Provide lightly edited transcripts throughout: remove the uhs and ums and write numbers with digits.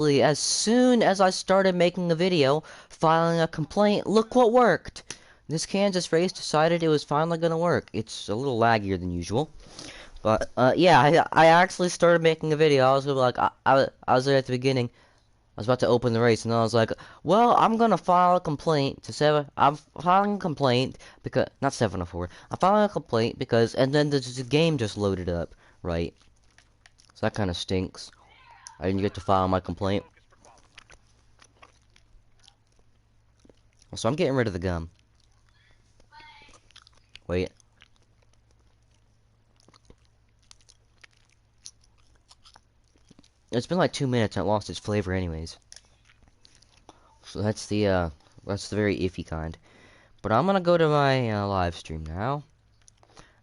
As soon as I started making a video, filing a complaint, look what worked! This Kansas race decided it was finally gonna work. It's a little laggier than usual. But, yeah, I actually started making a video. I was gonna be like, I was there at the beginning. I was about to open the race, and I was like, well, I'm gonna file a complaint to I'm filing a complaint because, not 704. I'm filing a complaint because, and then the game just loaded up, right? So that kind of stinks. I didn't get to file my complaint. So I'm getting rid of the gum. Wait. It's been like 2 minutes and it lost its flavor anyways. So that's the very iffy kind. But I'm gonna go to my live stream now.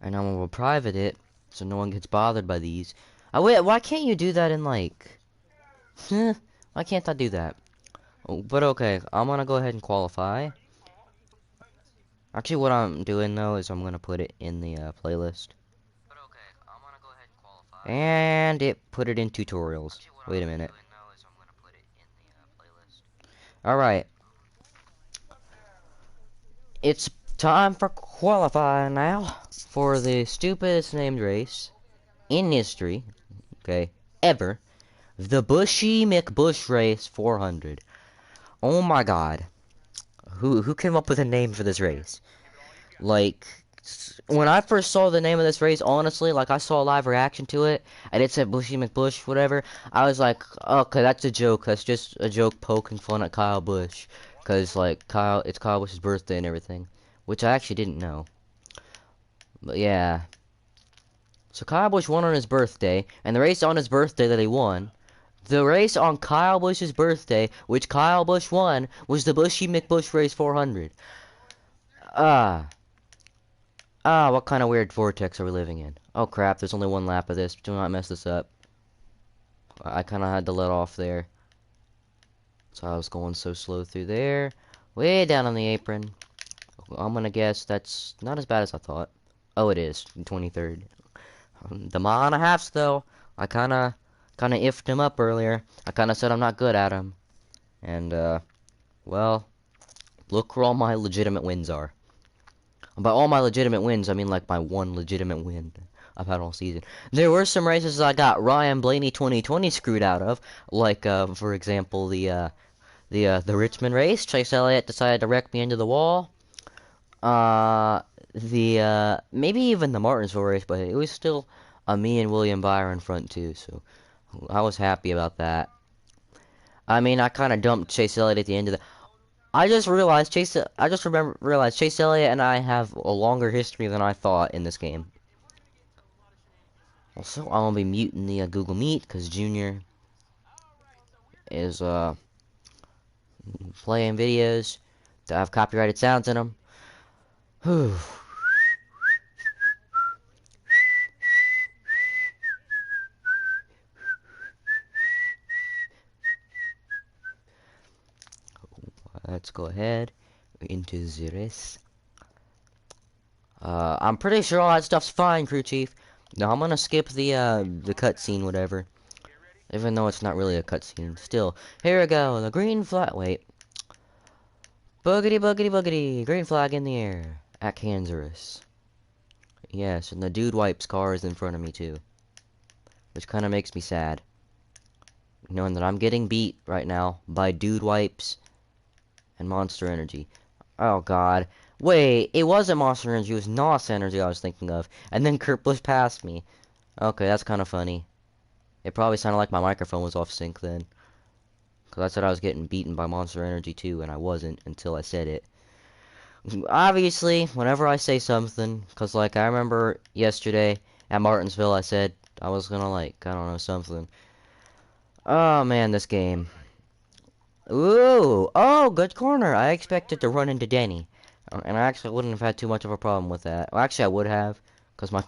And I'm gonna private it so no one gets bothered by these. Oh wait, why can't you do that in like... Why can't I do that? Oh, but okay, I'm gonna go ahead and qualify. Actually, what I'm doing though is I'm gonna put it in the playlist. And it put it in tutorials. Wait a minute. Alright. It's time for qualifying now for the stupidest named race in history, okay, ever. The Buschy McBusch Race 400. Oh my god. Who came up with a name for this race? Like, when I first saw the name of this race, honestly, like, I saw a live reaction to it, and it said Buschy McBusch, whatever, I was like, okay, that's a joke, that's just a joke poking fun at Kyle Busch, because, like, it's Kyle Busch's birthday and everything, which I actually didn't know, but yeah, so Kyle Busch won on his birthday, and the race on his birthday that he won, the race on Kyle Busch's birthday, which Kyle Busch won, was the Buschy McBusch Race 400. What kind of weird vortex are we living in? Oh crap, there's only one lap of this. Do not mess this up. I kind of had to let off there. So I was going so slow through there. Way down on the apron. I'm gonna guess that's not as bad as I thought. Oh, it is. 23rd. The mile and a halfs, though. I kinda iffed him up earlier. I kinda said I'm not good at him. And, well, look where all my legitimate wins are. By all my legitimate wins, I mean like my one legitimate win I've had all season. There were some races I got Ryan Blaney 2020 screwed out of, like for example the Richmond race. Chase Elliott decided to wreck me into the wall. Maybe even the Martinsville race, but it was still me and William Byron front too, so I was happy about that. I mean, I kind of dumped Chase Elliott at the end of the. I just realized realized Chase Elliott and I have a longer history than I thought in this game. Also, I'm gonna be muting the Google Meet because Junior is playing videos that have copyrighted sounds in them. Whew. Let's go ahead into the race. I'm pretty sure all that stuff's fine, crew chief. No, I'm gonna skip the cutscene, whatever. Even though it's not really a cutscene. Still, here we go. The green flag. Wait. Boogity, boogity, boogity. Green flag in the air. At Kansas. Yes, and the Dude Wipes car is in front of me, too. Which kind of makes me sad. Knowing that I'm getting beat right now by Dude Wipes and Monster Energy. Oh, God. Wait, it wasn't Monster Energy. It was NOS Energy I was thinking of. And then Kurt Busch passed me. Okay, that's kind of funny. It probably sounded like my microphone was off sync then. Because I said I was getting beaten by Monster Energy too, and I wasn't until I said it. Obviously, whenever I say something, because like I remember yesterday at Martinsville I said I was gonna like, I don't know, something. Oh man, this game. Ooh, oh, good corner. I expected to run into Denny. And I actually wouldn't have had too much of a problem with that. Well, actually I would have. Because my,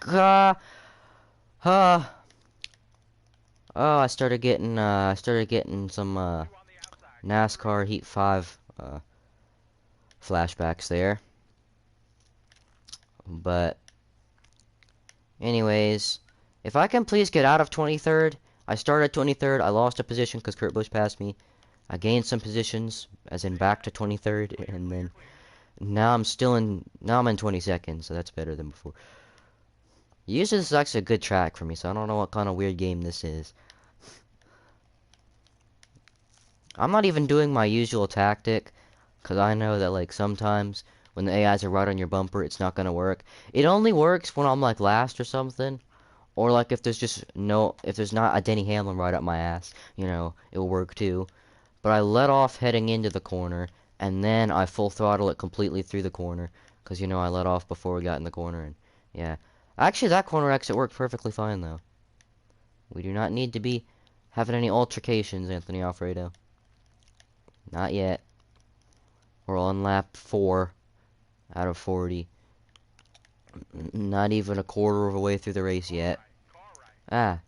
oh, I started getting some, NASCAR Heat 5, flashbacks there. But, anyways, if I can please get out of 23rd, I started 23rd. I lost a position because Kurt Busch passed me. I gained some positions, as in back to 23rd, and then now I'm in 22nd, so that's better than before. Usually this is actually a good track for me, so I don't know what kind of weird game this is. I'm not even doing my usual tactic, because I know that, like, sometimes when the AIs are right on your bumper, it's not gonna work. It only works when I'm, like, last or something, or, like, if there's not a Denny Hamlin right up my ass, you know, it'll work too. But I let off heading into the corner, and then I full throttle it completely through the corner, because, you know, I let off before we got in the corner, and, yeah. Actually, that corner exit worked perfectly fine, though. We do not need to be having any altercations, Anthony Alfredo. Not yet. We're on lap 4 out of 40. Not even a quarter of a way through the race yet. Ah.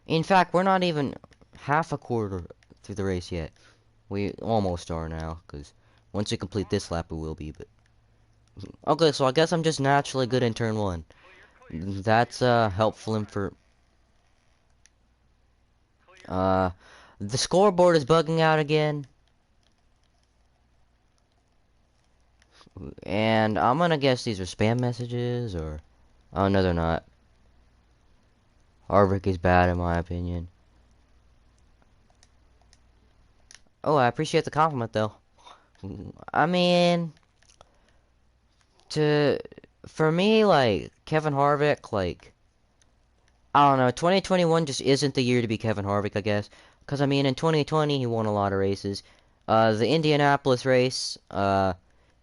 In fact, we're not even half a quarter through the race yet. We almost are now, because once we complete this lap, we will be, but... Okay, so I guess I'm just naturally good in turn 1. That's, helpful for... The scoreboard is bugging out again. And I'm gonna guess these are spam messages, or... Oh, no, they're not. Harvick is bad, in my opinion. Oh, I appreciate the compliment, though. I mean... For me, like, Kevin Harvick, like... I don't know, 2021 just isn't the year to be Kevin Harvick, I guess. Because, I mean, in 2020, he won a lot of races. The Indianapolis race,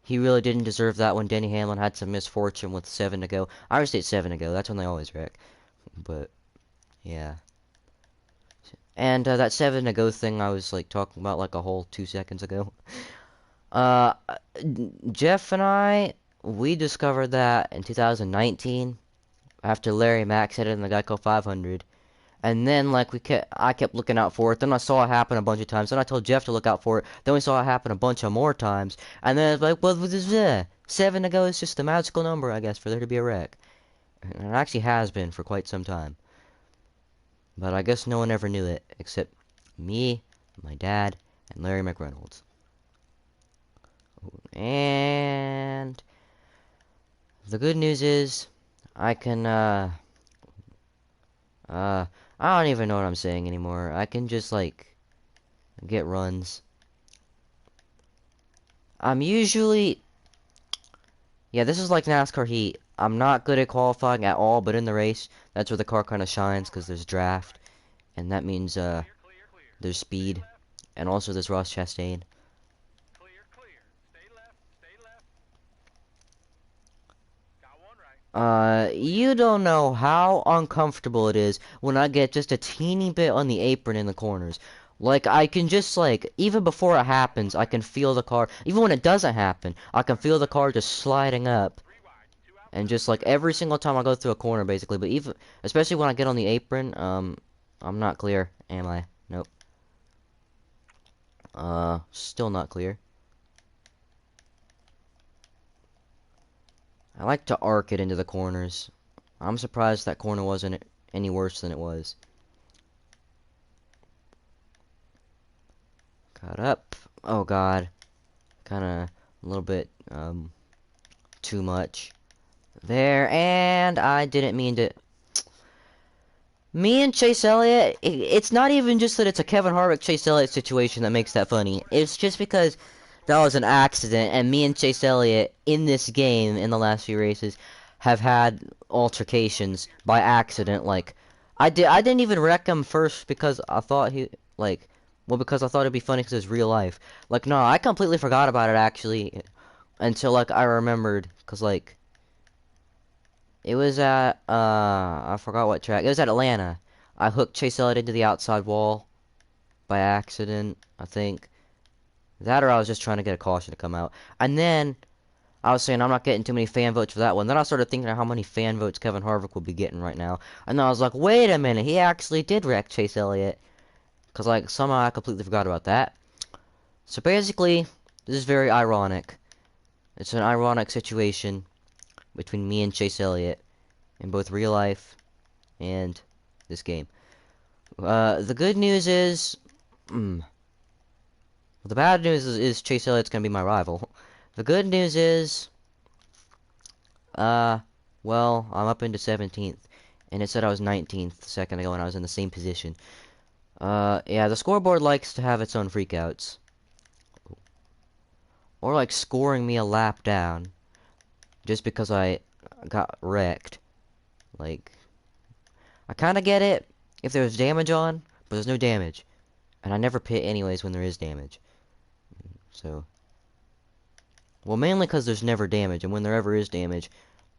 he really didn't deserve that one. Denny Hamlin had some misfortune with 7 to go. I would say 7 to go. That's when they always wreck. But, yeah. And, that 7 to go thing I was, like, talking about, like, a whole 2 seconds ago. Uh, Jeff and I, we discovered that in 2019. After Larry Max hit it in the Geico 500. And then, like, I kept looking out for it. Then I saw it happen a bunch of times. Then I told Jeff to look out for it. Then we saw it happen a bunch of more times. And then it's like, well, this is 7 to go is just a magical number, I guess, for there to be a wreck. And it actually has been for quite some time. But I guess no one ever knew it, except me, my dad, and Larry McReynolds. And the good news is, I can, I don't even know what I'm saying anymore. I can just, like, get runs. I'm usually... Yeah, this is like NASCAR heat. I'm not good at qualifying at all, but in the race, that's where the car kind of shines, because there's draft. And that means, there's speed. And also there's Ross Chastain. You don't know how uncomfortable it is when I get just a teeny bit on the apron in the corners. Like, I can just, like, even before it happens, I can feel the car, even when it doesn't happen, I can feel the car just sliding up. And just, like, every single time I go through a corner, basically, but even, especially when I get on the apron, I'm not clear, am I? Nope. Still not clear. I like to arc it into the corners. I'm surprised that corner wasn't any worse than it was. Caught up. Oh god. Kinda a little bit, too much. There, and I didn't mean to... Me and Chase Elliott, it's not even just that it's a Kevin Harvick Chase Elliott situation that makes that funny. It's just because that was an accident, and me and Chase Elliott in this game in the last few races have had altercations by accident. Like, I didn't even wreck him first because I thought because I thought it'd be funny because it's real life. Like, no, I completely forgot about it actually until, like, I remembered, because, like, it was at, I forgot what track. It was at Atlanta. I hooked Chase Elliott into the outside wall by accident, I think. That, or I was just trying to get a caution to come out. And then, I was saying I'm not getting too many fan votes for that one. Then I started thinking of how many fan votes Kevin Harvick will be getting right now. And then I was like, wait a minute, he actually did wreck Chase Elliott. Because, like, somehow I completely forgot about that. So basically, this is very ironic. It's an ironic situation between me and Chase Elliott in both real life and this game. The good news is, the bad news is Chase Elliott's gonna be my rival. The good news is, well, I'm up into 17th, and it said I was 19th a second ago, and I was in the same position. Yeah, the scoreboard likes to have its own freakouts. Or like scoring me a lap down, just because I got wrecked. Like, I kinda get it if there's damage on, but there's no damage. And I never pit anyways when there is damage. So, well, mainly because there's never damage, and when there ever is damage,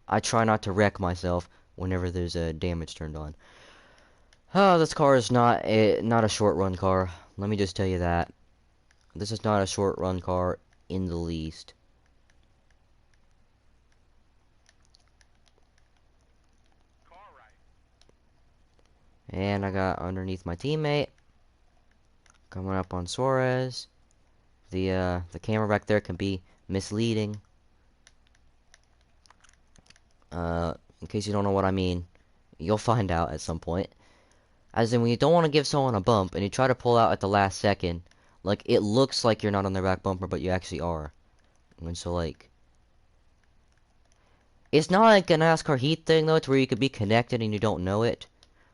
I try not to wreck myself whenever there's a damage turned on. Oh, this car is not a short run car. Let me just tell you that. This is not a short run car in the least. And I got underneath my teammate. Coming up on Suarez. The camera back there can be misleading. In case you don't know what I mean, you'll find out at some point. As in, when you don't want to give someone a bump and you try to pull out at the last second, like, it looks like you're not on their back bumper, but you actually are. And so, like, it's not like a NASCAR heat thing, though, to where you could be connected and you don't know it,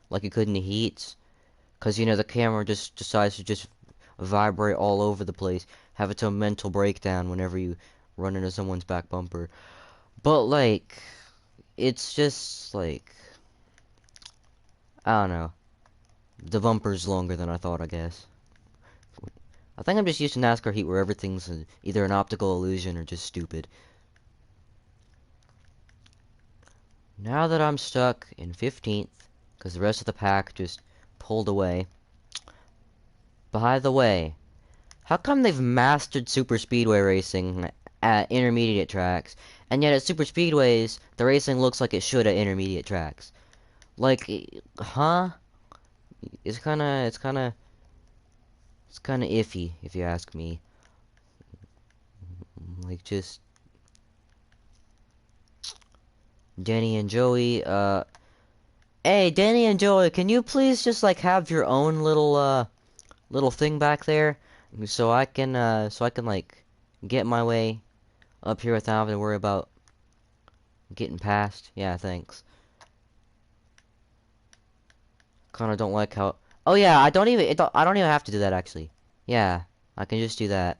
like you could in the heats. Because, you know, the camera just decides to just vibrate all over the place, have its own mental breakdown whenever you run into someone's back bumper. But, like, it's just, like, I don't know. The bumper's longer than I thought, I guess. I think I'm just used to NASCAR heat where everything's either an optical illusion or just stupid. Now that I'm stuck in 15th, because the rest of the pack just pulled away. By the way, how come they've mastered super speedway racing at intermediate tracks, and yet at super speedways, the racing looks like it should at intermediate tracks? Like, huh? It's kinda iffy, if you ask me. Like, just Denny and Joey, hey, Denny and Joey, can you please just, like, have your own little thing back there? So I can, like, get my way up here without having to worry about getting past? Yeah, thanks. Kinda don't like how... Oh yeah, I don't even have to do that, actually. Yeah, I can just do that.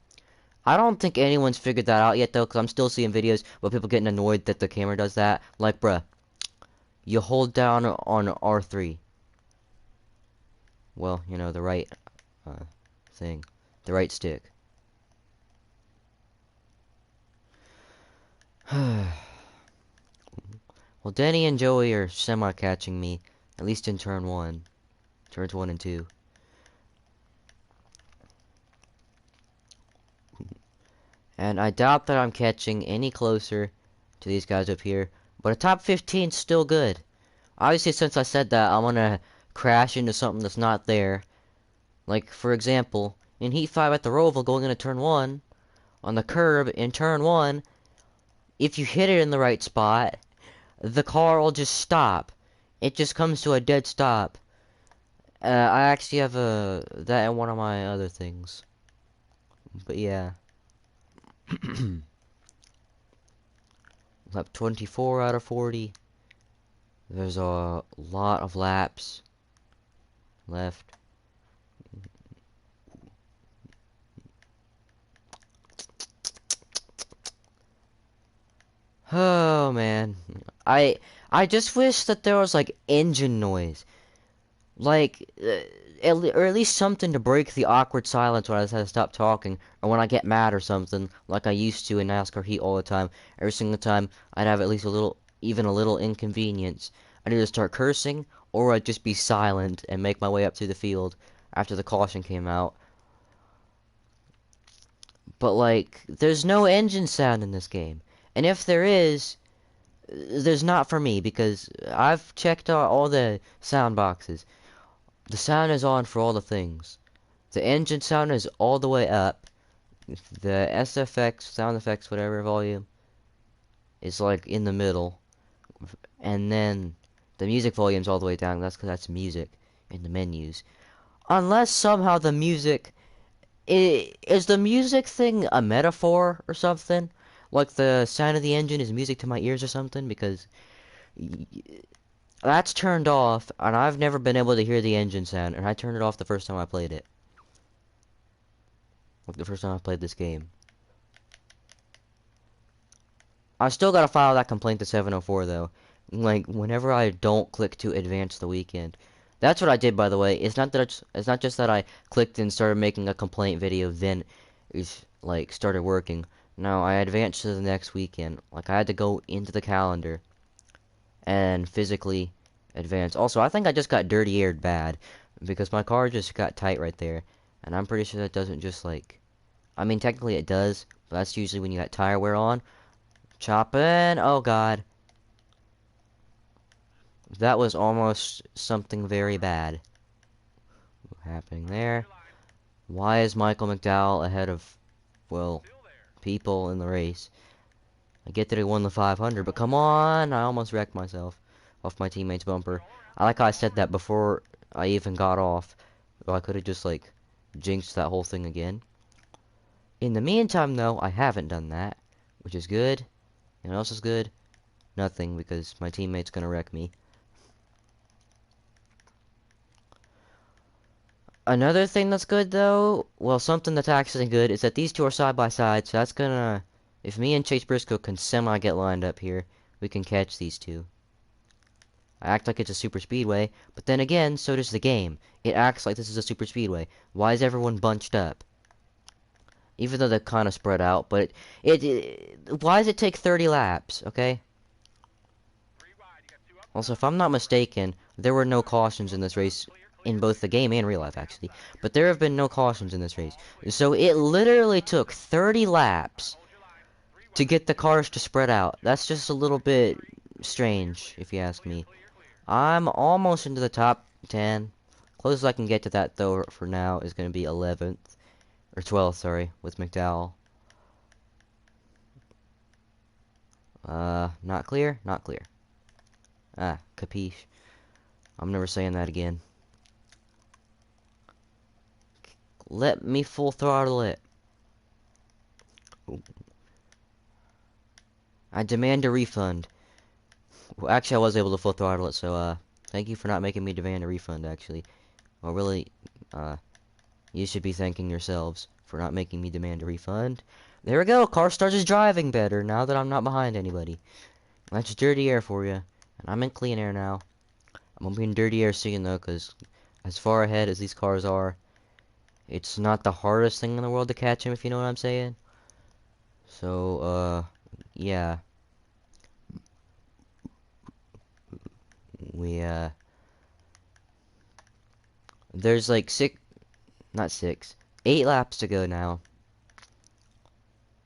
I don't think anyone's figured that out yet, though, because I'm still seeing videos where people getting annoyed that the camera does that. Like, bruh, you hold down on R3. Well, you know, the right thing. The right stick. Well, Denny and Joey are semi-catching me, at least in turn 1. Turns 1 and 2. And I doubt that I'm catching any closer to these guys up here. But a top 15's still good. Obviously, since I said that, I'm gonna crash into something that's not there. Like, for example, in Heat 5 at the Roval going into turn 1, on the curb in turn 1, if you hit it in the right spot, the car will just stop. It just comes to a dead stop. I actually have that in one of my other things. But yeah. Lap 24 out of 40. There's a lot of laps left. Oh man, I just wish that there was like engine noise, like or at least something to break the awkward silence when I just have to stop talking, or when I get mad or something, like I used to in NASCAR Heat all the time. Every single time I'd have at least even a little inconvenience. I'd either start cursing, or I'd just be silent and make my way up to the field after the caution came out. But like, there's no engine sound in this game, and if there is, there's not for me, because I've checked out all the sound boxes. The sound is on for all the things. The engine sound is all the way up. The SFX, sound effects, whatever volume, is like in the middle. And then The music volume's all the way down. That's because that's music in the menus. Unless somehow the music... Is the music thing a metaphor or something? Like the sound of the engine is music to my ears or something? Because that's turned off, and I've never been able to hear the engine sound, and I turned it off the first time I played it. Like the first time I played this game. I still gotta file that complaint to 704 though. Like whenever I don't click to advance the weekend. That's what I did, by the way. It's not not just that I clicked and started making a complaint video, then it's like started working. No, I advanced to the next weekend. Like I had to go into the calendar and physically advance. Also, I think I just got dirty aired bad because my car just got tight right there, and I'm pretty sure that doesn't just like. I mean, technically it does, but that's usually when you got tire wear on. Chopping! Oh god. That was almost something very bad happening there. Why is Michael McDowell ahead of, well, people in the race? I get that he won the 500, but come on! I almost wrecked myself off my teammate's bumper. I like how I said that before I even got off. Well, I could have just, like, jinxed that whole thing again. In the meantime, though, I haven't done that, which is good. And what else is good? Nothing, because my teammate's gonna wreck me. Another thing that's good, though, well, something that's actually good, is that these two are side by side, so that's gonna... If me and Chase Briscoe can semi-get lined up here, we can catch these two. I act like it's a super speedway, but then again, so does the game. It acts like this is a super speedway. Why is everyone bunched up? Even though they're kind of spread out, but why does it take 30 laps, okay? Also, if I'm not mistaken, there were no cautions in this race, in both the game and real life, actually. But there have been no cautions in this race. So it literally took 30 laps to get the cars to spread out. That's just a little bit strange, if you ask me. I'm almost into the top 10. Closest I can get to that, though, for now, is going to be 11th. Or 12th, sorry, with McDowell. Not clear? Not clear. Ah, capiche. I'm never saying that again. Let me full throttle it. I demand a refund. Well, actually, I was able to full throttle it, so, thank you for not making me demand a refund, actually. Well, really, you should be thanking yourselves for not making me demand a refund. There we go, car starts driving better now that I'm not behind anybody. That's dirty air for you. And I'm in clean air now. I'm gonna be in dirty air soon, though, because as far ahead as these cars are, it's not the hardest thing in the world to catch them, if you know what I'm saying. So, yeah. There's like 8 laps to go now.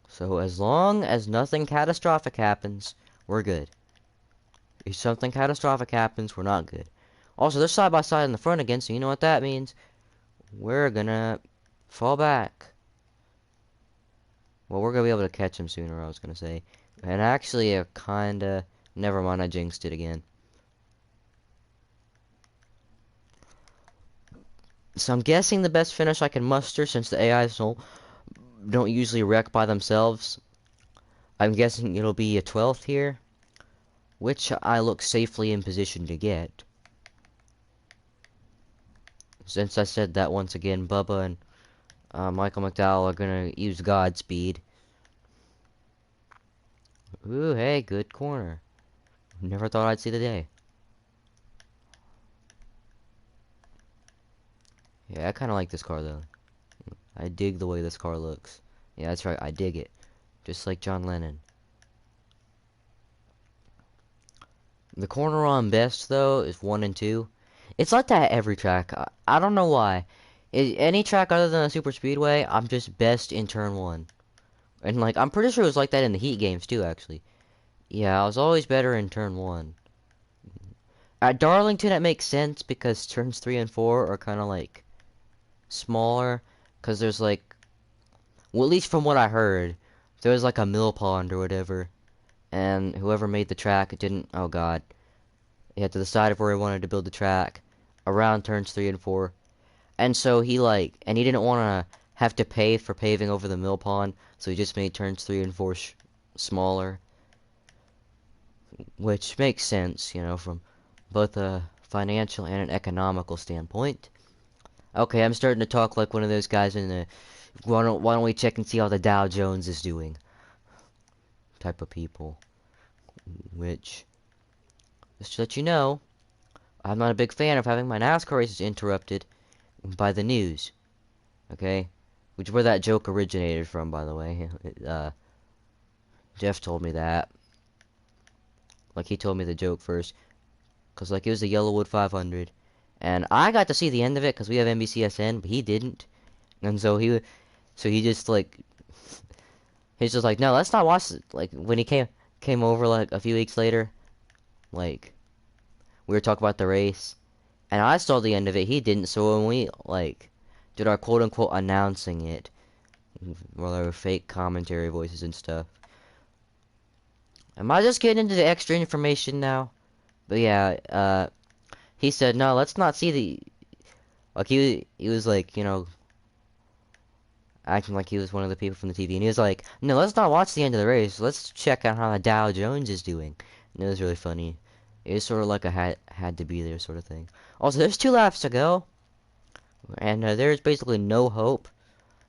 So as long as nothing catastrophic happens, we're good. If something catastrophic happens, we're not good. Also, they're side by side in the front again, so you know what that means. We're gonna fall back. Well, we're gonna be able to catch them sooner, I was gonna say. And actually, kinda... Never mind, I jinxed it again. So I'm guessing the best finish I can muster, since the AIs don't usually wreck by themselves. I'm guessing it'll be a 12th here, which I look safely in position to get. Since I said that once again, Bubba and Michael McDowell are gonna use Godspeed. Ooh, hey, good corner. Never thought I'd see the day. Yeah, I kind of like this car, though. I dig the way this car looks. Yeah, that's right, I dig it. Just like John Lennon. The corner on best, though, is 1 and 2. It's like that at every track. I don't know why. Any track other than a super speedway, I'm just best in turn 1. And, like, I'm pretty sure it was like that in the Heat games, too, actually. Yeah, I was always better in turn 1. At Darlington, it makes sense because turns 3 and 4 are kind of, like, smaller. Because there's, like... Well, at least from what I heard, there was, like, a mill pond or whatever. And whoever made the track didn't... Oh, God. He had to decide of where he wanted to build the track around turns 3 and 4. And so he and he didn't want to have to pay for paving over the mill pond, so he just made turns 3 and 4 smaller, which makes sense, you know, from both a financial and an economical standpoint. Okay, I'm starting to talk like one of those guys in the why don't we check and see how the Dow Jones is doing type of people, which, just to let you know, I'm not a big fan of having my NASCAR races interrupted by the news. Okay? Which is where that joke originated from, by the way. Jeff told me that. Like, he told me the joke first. Because, like, it was the Yellowwood 500. And I got to see the end of it because we have NBCSN, but he didn't. And so he just, like, he's just like, no, let's not watch it. Like, when he came over, like, a few weeks later, like, we were talking about the race. And I saw the end of it. He didn't. So when we, like, did our quote-unquote announcing it, well, there were fake commentary voices and stuff. Am I just getting into the extra information now? But yeah, he said, no, let's not see the... Like, he was like, you know, acting like he was one of the people from the TV. And he was like, no, let's not watch the end of the race. Let's check out how the Dow Jones is doing. And it was really funny. It was sort of like a had to be there sort of thing. Also, there's 2 laps to go. And there's basically no hope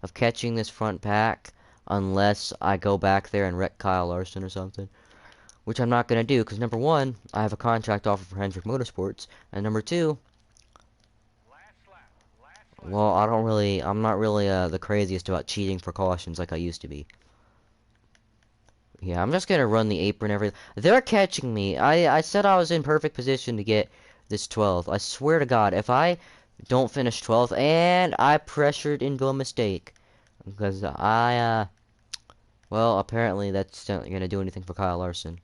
of catching this front pack unless I go back there and wreck Kyle Larson or something. Which I'm not going to do, because number 1, I have a contract offer for Hendrick Motorsports, and number 2, well, I'm not really the craziest about cheating for cautions like I used to be. Yeah, I'm just going to run the apron They're catching me. I said I was in perfect position to get this 12th. I swear to God, if I don't finish 12th, and I pressured into a mistake, because well, apparently that's not going to do anything for Kyle Larson.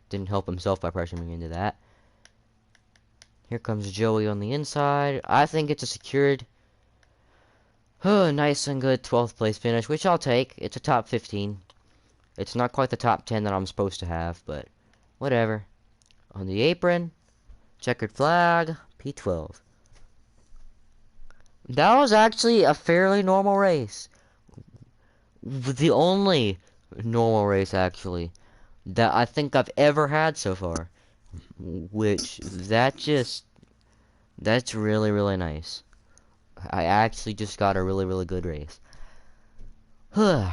Didn't help himself by pressuring me into that. Here comes Joey on the inside. I think it's a secured, nice and good 12th place finish, which I'll take. It's a top 15. It's not quite the top 10 that I'm supposed to have, but whatever. On the apron, checkered flag, P12. That was actually a fairly normal race. The only normal race, actually, that I think I've ever had so far. Which, that's really, really nice. I actually just got a really, really good race. But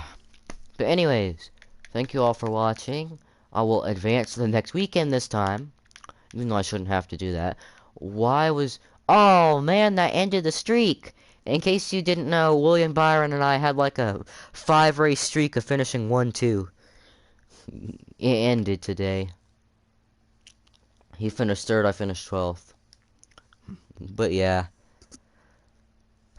anyways, thank you all for watching. I will advance to the next weekend this time. Even though I shouldn't have to do that. Oh man, that ended the streak! In case you didn't know, William Byron and I had like a 5-race streak of finishing 1-2. It ended today. He finished 3rd, I finished 12th. But yeah.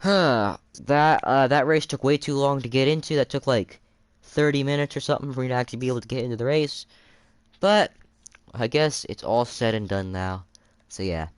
That race took way too long to get into. That took like 30 minutes or something for me to actually be able to get into the race. But I guess it's all said and done now. So yeah.